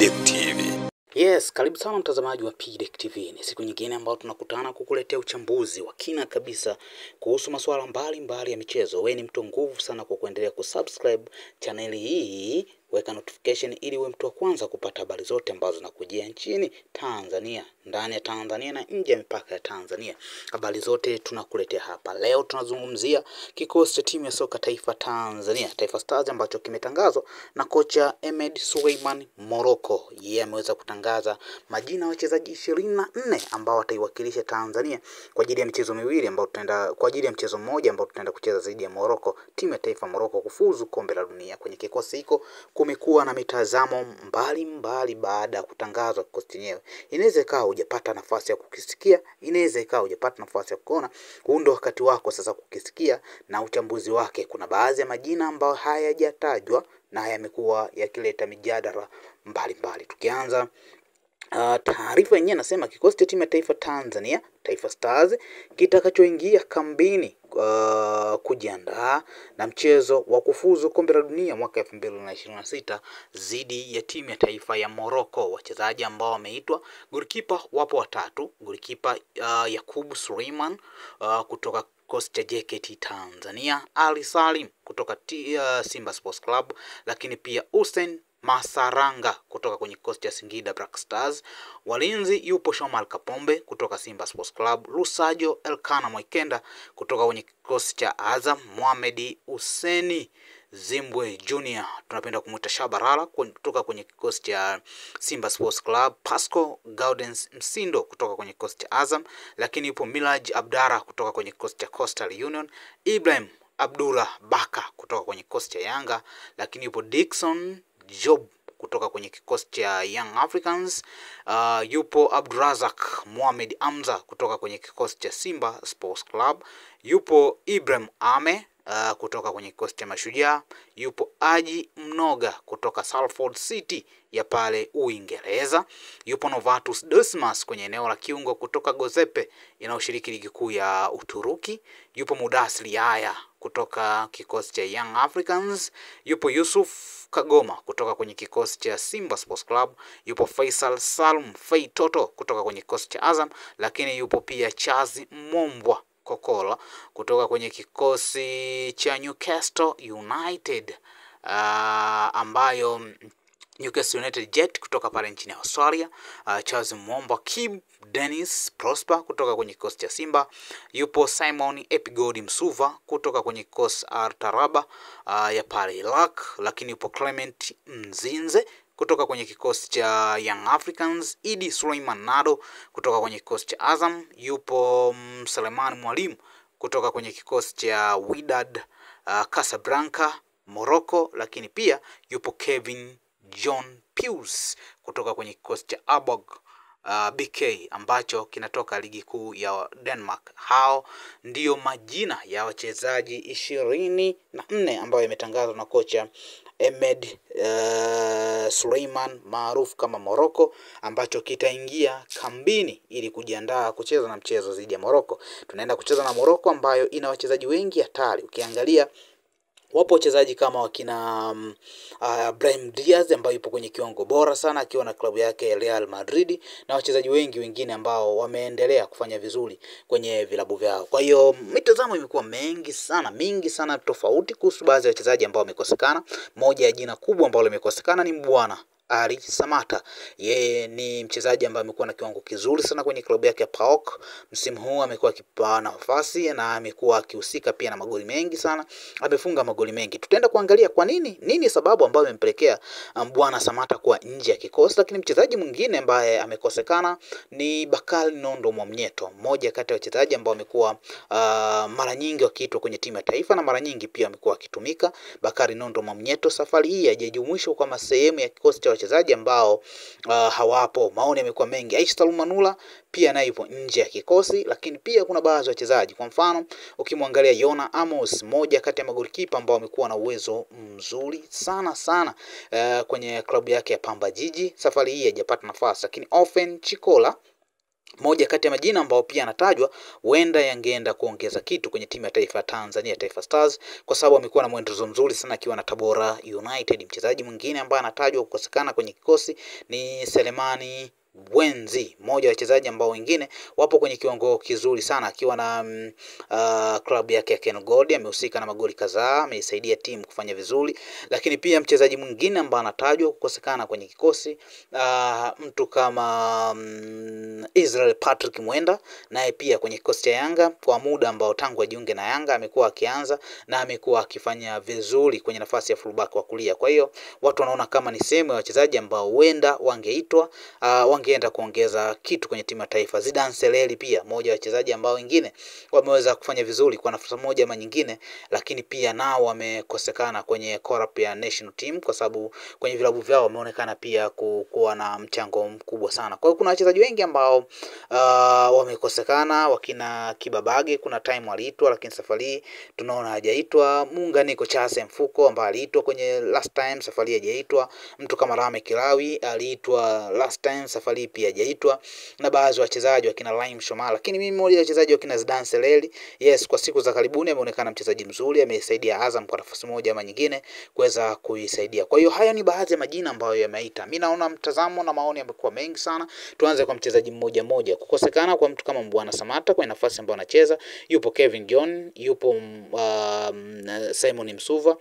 PDEC TV. Yes, karibu sana mtazamaji wa PDEC TV. Ni siku nyingine ambayo tunakutana kukuletea uchambuzi wa kina kabisa kuhusu masuala mbalimbali ya michezo. Wewe ni mtu nguvu sana kwa kuendelea kusubscribe channel hii, weka notification ili uwe mtu wa kwanza kupata habari zote ambazo zinakujia nchini Tanzania, ndani ya Tanzania na nje ya mipaka ya Tanzania. Habari zote tunakuletea hapa. Leo tunazungumzia kikosi cha timu ya soka taifa Tanzania, Taifa Stars, ambacho kimetangazwa na kocha Ahmed Suleiman Morocco. Yeye ameweza kutangaza majina ya wachezaji 24 ambao wataiwakilisha Tanzania kwa ajili ya michezo miwili ambao mchezo mmoja ambao tutaenda kucheza dhidi ya Morocco, timu ya taifa Morocco kufuzu kombe la dunia. Kwenye kikosi hiko kumekuwa na mitazamo mbalimbali baada ya kutangazwa kikosi chenyewe. Inaweza ikawa hujapata nafasi ya kukisikia, inaweza ikawa hujapata nafasi ya kuona. Huu ndio wakati wako sasa kukisikia na uchambuzi wake. Kuna baadhi ya majina ambayo hayajatajwa na yamekuwa yakileta mijadala mbalimbali. Tukianza taarifa yenyewe nasema kikosi cha timu ya taifa Tanzania, Taifa Stars, kitakachoingia kambini kujiandaa na mchezo wa kufuzu kombe la dunia mwaka 2026 dhidi ya timu ya taifa ya Morocco. Wachezaji ambao wameitwa: golikipa wapo watatu, golikipa Yakubu Suleiman kutoka kikosi cha JKT Tanzania, Ali Salim kutoka Simba Sports Club, lakini pia Hussein Masaranga kutoka kwenye kikosi cha Singida Black Stars. Walinzi yupo Shomal Kapombe kutoka Simba Sports Club, Lusajo Elkana Mwikenda kutoka kwenye kikosi cha Azam, Mohamed Hussein Zimbwe Junior, tunapenda kumuita Shabalala, kutoka kwenye kikosi cha Simba Sports Club, Pasco Gaudens Msindo kutoka kwenye kikosi cha Azam, lakini yupo Milaj Abdara kutoka kwenye kikosi cha Coastal Union, Ibrahim Abdullah Baka kutoka kwenye kikosi cha Yanga, lakini yupo Dickson Job kutoka kwenye kikosi cha Young Africans, yupo Abdurazak Mohamed Amza kutoka kwenye kikosi cha Simba Sports Club, yupo Ibrahim Ame kutoka kwenye kikosi cha Mashujaa, yupo Aji Mnoga kutoka Salford City ya pale Uingereza, yupo Novatus Dismas kwenye eneo la kiungo kutoka Gozepe inayoshiriki ligi kuu ya Uturuki, yupo Mudasiri Aya kutoka kikosi cha Young Africans, yupo Yusuf Kagoma kutoka kwenye kikosi cha Simba Sports Club, yupo Faisal Salum Fei Toto kutoka kwenye kikosi cha Azam, lakini yupo pia Chazi Mombwa Kokola kutoka kwenye kikosi cha Newcastle United, ambayo Newcastle United Jet kutoka pale nchini Australia, Charles Momba Kim Dennis Prosper kutoka kwenye kikosi cha Simba, yupo Simon Epigodi Msuva kutoka kwenye kikosi Taraba ya pale Iraq, lakini yupo Clement Mzinze kutoka kwenye kikosi cha Young Africans, Idi Suleiman Nado kutoka kwenye kikosi cha Azam, yupo Suleiman Mwalimu kutoka kwenye kikosi cha Wydad Casablanca Morocco, lakini pia yupo Kevin John Pius kutoka kwenye kikosi cha Abog BK ambacho kinatoka ligi kuu ya Denmark. Hao ndio majina ya wachezaji 24 ambayo yametangazwa na kocha Ahmed Suleiman maarufu kama Morocco, ambacho kitaingia kambini ili kujiandaa kucheza na mchezo dhidi ya Morocco. Tunaenda kucheza na Morocco ambayo ina wachezaji wengi hatari. Ukiangalia wapo wachezaji kama wakina Brahim Diaz ambaye yupo kwenye kiwango bora sana akiwa na klabu yake Real Madrid, na wachezaji wengi wengine ambao wameendelea kufanya vizuri kwenye vilabu vyao. Kwa hiyo mitazamo imekuwa mingi sana tofauti kuhusu baadhi ya wachezaji ambao wamekosekana. Moja ya jina kubwa ambalo limekosekana ni Mbwana Ali Samata. Yeye ni mchezaji ambaye amekuwa na kiwango kizuri sana kwenye klabu yake ya PAOK. Msimu huu amekuwa akipewa nafasi na amekuwa akihusika pia na magoli mengi sana. Amefunga magoli mengi. Tutaenda kuangalia kwa nini sababu ambayo imempelekea Mbwana Samata kuwa nje ya kikosi. Lakini mchezaji mwingine ambaye amekosekana ni Bakari Nondo Mwamnyeto, mmoja kati ya wachezaji ambao wamekuwa mara nyingi wakiitwa kwenye timu ya taifa na mara nyingi pia amekuwa akitumika. Bakari Nondo Mwamnyeto safari hii hajajumuishwa kama sehemu ya kikosi cha wachezaji ambao hawapo. Maoni yamekuwa mengi. Aisha Manula pia naye yupo nje ya kikosi, lakini pia kuna baadhi ya wachezaji, kwa mfano ukimwangalia Yona Amos, moja kati ya magolikipa ambao wamekuwa na uwezo mzuri sana kwenye klabu yake ya Pamba Jiji, safari hii hajapata nafasi. Lakini Ofen Chikola moja kati ya majina ambao pia anatajwa huenda yangeenda kuongeza kitu kwenye timu ya taifa ya Tanzania, Taifa Stars, kwa sababu amekuwa na mwendelezo mzuri sana akiwa na Tabora United. Mchezaji mwingine ambaye anatajwa kukosekana kwenye kikosi ni Selemani Bwenzi, mmoja wa wachezaji ambao wengine wapo kwenye kiwango kizuri sana akiwa na klabu yake ya Ken Gold. Amehusika na magoli kadhaa, ameisaidia timu kufanya vizuri. Lakini pia mchezaji mwingine ambaye anatajwa kukosekana kwenye kikosi mtu kama Israel Patrick Mwenda, naye pia kwenye kikosi cha Yanga kwa muda ambao tangu ajiunge na Yanga amekuwa akianza na amekuwa akifanya vizuri kwenye nafasi ya fullback wa kulia. Kwa hiyo watu wanaona kama ni sehemu ya wachezaji ambao huenda wangeitwa wangeenda kuongeza kitu kwenye timu ya taifa. Zidane Seleli pia mmoja wa wachezaji ambao wengine wameweza kufanya vizuri kwa nafasi moja ama nyingine, lakini pia nao wamekosekana kwenye corp ya national team kwa sababu kwenye vilabu vyao wameonekana pia kuwa na mchango mkubwa sana. Kwa hiyo kuna wachezaji wengi ambao wamekosekana, wakina Kibabage kuna time waliitwa lakini safari tunaona hajaitwa. Muunganiko Chase Mfuko ambaye aliitwa kwenye last time, safari hajaitwa. Mtu kama Rame Kilawi aliitwa last time, safari pia hajaitwa. Na baadhi ya wachezaji wakina Laim Shomala, lakini mimi mmoja wa wachezaji wakina Zidane Seleli, yes, kwa siku za karibuni ameonekana mchezaji mzuri, amesaidia Azam kwa nafasi moja ama nyingine kuweza kuisaidia. Kwa hiyo haya ni baadhi ya majina ambayo yameita. Mimi naona mtazamo na maoni yamekuwa mengi sana. Tuanze kwa mchezaji mmoja mmoja. Kukosekana kwa mtu kama Mbwana Samata kwenye nafasi ambayo anacheza, yupo Kevin John, yupo Simon Msuva,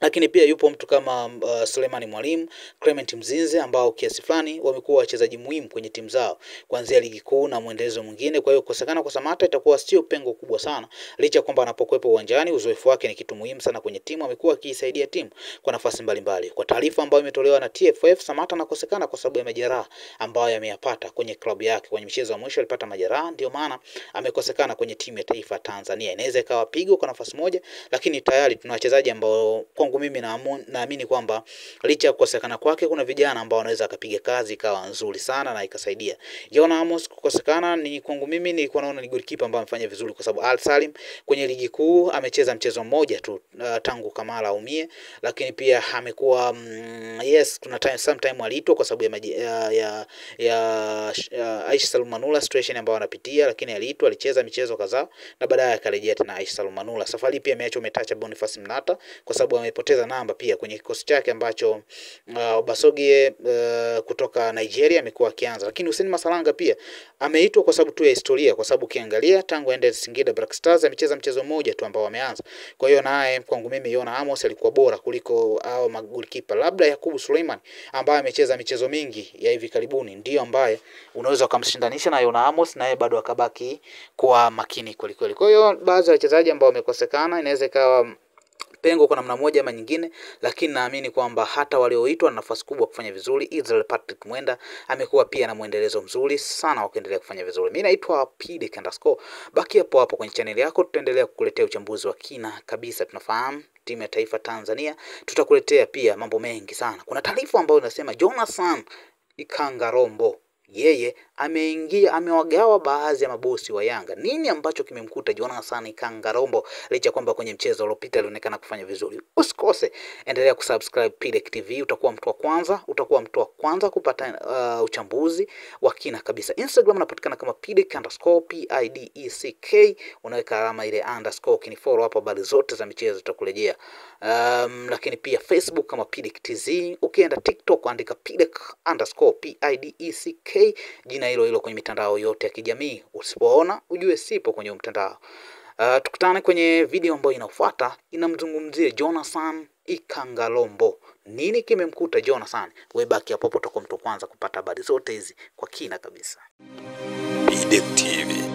lakini pia yupo mtu kama Sulemani Mwalimu, Clement Mzinze ambao kiasi fulani wamekuwa wachezaji muhimu kwenye timu zao kuanzia ligi kuu na muendelezo mwingine. Kwa hiyo kukosekana kwa Samata itakuwa sio pengo kubwa sana, licha kwamba anapokuwepo uwanjani uzoefu wake ni kitu muhimu sana kwenye timu, amekuwa akisaidia timu kwa nafasi mbalimbali. Kwa taarifa ambayo imetolewa na TFF, Samata anakosekana kwa sababu ya majeraha ambayo ameyapata kwenye klabu yake. Kwenye mchezo wa mwisho alipata majeraha, ndio maana amekosekana kwenye timu ya taifa Tanzania. Inaweza ikawa pigo kwa nafasi moja, lakini tayari tuna wachezaji ambao kwangu mimi naamini kwamba licha ya kukosekana kwake kuna vijana ambao wanaweza akapiga kazi ikawa nzuri sana na ikasaidia. Jona Amos kukosekana, ni kwangu mimi nilikuwa naona ni goalkeeper ambaye amefanya vizuri kwa sababu Al Salim kwenye ligi kuu amecheza mchezo mmoja tu tangu Kamala aumie, lakini pia amekuwa yes, kuna sometime aliitwa kwa sababu ya Aisha Salmanula situation ambayo anapitia, lakini aliitwa, alicheza michezo kadhaa na baadaye akarejea tena Aisha Salmanula. Safari pia ameacha umetacha Boniface Mnata kwa sababu amepoteza namba pia kwenye kikosi chake ambacho Obasogie kutoka Nigeria amekuwa akianza. Lakini Hussein Masalanga pia ameitwa kwa sababu tu ya historia, kwa sababu ukiangalia tangu aende Singida Black Stars amecheza mchezo mmoja tu ambao ameanza. Kwa hiyo naye kwangu mimi Yona Amos alikuwa bora kuliko hao magolikipa. Labda Yakubu Suleiman ambaye amecheza michezo mingi ya hivi karibuni ndio ambaye unaweza kumshindanisha na Yona Amos, naye bado akabaki kwa makini kweli kweli. Kwa hiyo baadhi ya wachezaji ambao wamekosekana inaweza ikawa pengo kwa namna moja ama nyingine, lakini naamini kwamba hata walioitwa na nafasi kubwa kufanya vizuri. Israel Patrick Mwenda amekuwa pia na muendelezo mzuri sana wakiendelea kufanya vizuri. Mimi naitwa PDK_. Baki hapo hapo kwenye channel yako, tutaendelea kukuletea uchambuzi wa kina kabisa. Tunafahamu timu ya taifa Tanzania, tutakuletea pia mambo mengi sana. Kuna taarifa ambayo inasema Jonathan Ikangarombo yeye amewagawa baadhi ya mabosi wa Yanga. Nini ambacho kimemkuta Jonathan Ikangarombo licha kwamba kwenye mchezo uliopita alionekana kufanya vizuri? Usikose, endelea kusubscribe PDK TV, utakuwa mtu wa kwanza kupata uchambuzi wa kina kabisa. Instagram unapatikana kama PDK_PIDECK, unaweka alama ile _ ukinifollow hapo, habari zote za michezo tutakurejea. Lakini pia Facebook kama PDK TZ, ukienda TikTok andika PDK_PIDECK, jina hilo kwenye mitandao yote ya kijamii. Usipoona ujue sipo kwenye mtandao. Tukutane kwenye video ambayo inafuata, inamzungumzia Jonathan Ikangarombo. Nini kimemkuta Jonathan? Wewe baki hapo, utakuwa mtu kwanza kupata habari zote hizi kwa kina kabisa. PDK TV.